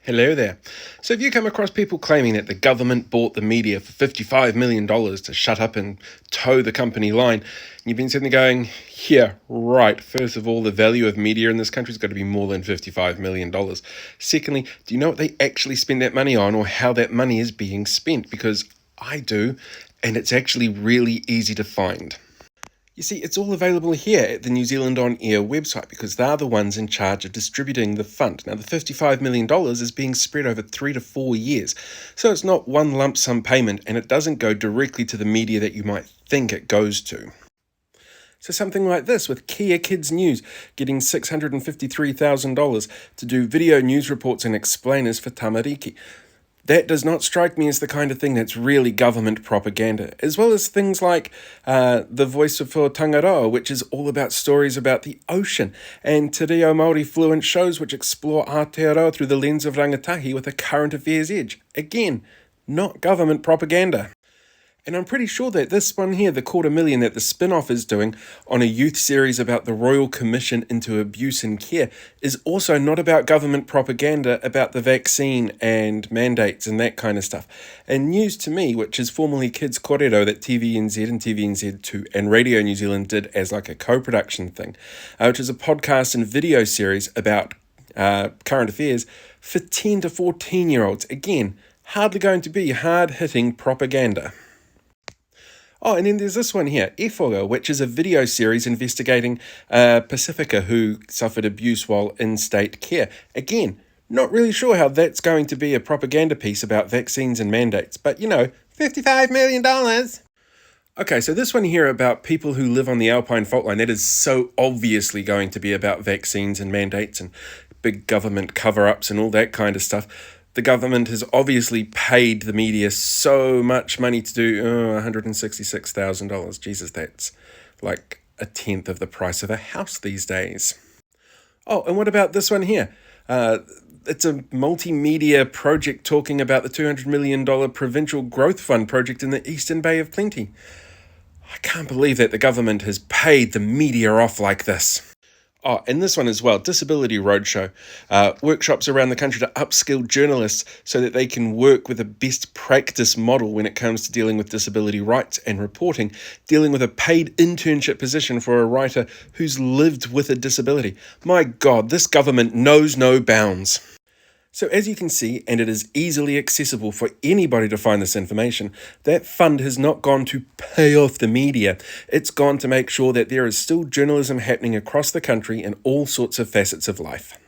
Hello there. So have you come across people claiming that the government bought the media for $55 million to shut up and toe the company line? And you've been sitting there going, yeah, right. First of all, the value of media in this country has got to be more than $55 million. Secondly, do you know what they actually spend that money on or how that money is being spent? Because I do, and it's actually really easy to find. You see, it's all available here at the New Zealand On Air website because they're the ones in charge of distributing the fund. Now, the $55 million is being spread over 3 to 4 years, so it's not one lump sum payment and it doesn't go directly to the media that you might think it goes to. So something like this with Kia Kids News getting $653,000 to do video news reports and explainers for Tamariki. That does not strike me as the kind of thing that's really government propaganda, as well as things like The Voice for Tangaroa, which is all about stories about the ocean, and Te Reo Māori fluent shows which explore Aotearoa through the lens of rangatahi with a current affairs edge. Again, not government propaganda. And I'm pretty sure that this one here, the $250,000 that the spin-off is doing on a youth series about the Royal Commission into Abuse and Care, is also not about government propaganda about the vaccine and mandates and that kind of stuff. And News to Me, which is formerly Kids Korero that TVNZ and TVNZ2 and Radio New Zealand did as like a co-production thing, which is a podcast and video series about current affairs for 10 to 14-year-olds. Again, hardly going to be hard-hitting propaganda. Oh, and then there's this one here, Efoga, which is a video series investigating Pacifica who suffered abuse while in state care. Again, not really sure how that's going to be a propaganda piece about vaccines and mandates, but $55 million. Okay, so this one here about people who live on the Alpine fault line, that is so obviously going to be about vaccines and mandates and big government cover-ups and all that kind of stuff. The government has obviously paid the media so much money to do $166,000. Jesus, that's like a tenth of the price of a house these days. Oh, and what about this one here? It's a multimedia project talking about the $200 million Provincial Growth Fund project in the Eastern Bay of Plenty. I can't believe that the government has paid the media off like this. Oh, and this one as well, Disability Roadshow. Workshops around the country to upskill journalists so that they can work with a best practice model when it comes to dealing with disability rights and reporting, dealing with a paid internship position for a writer who's lived with a disability. My God, this government knows no bounds. So as you can see, and it is easily accessible for anybody to find this information, that fund has not gone to pay off the media. It's gone to make sure that there is still journalism happening across the country in all sorts of facets of life.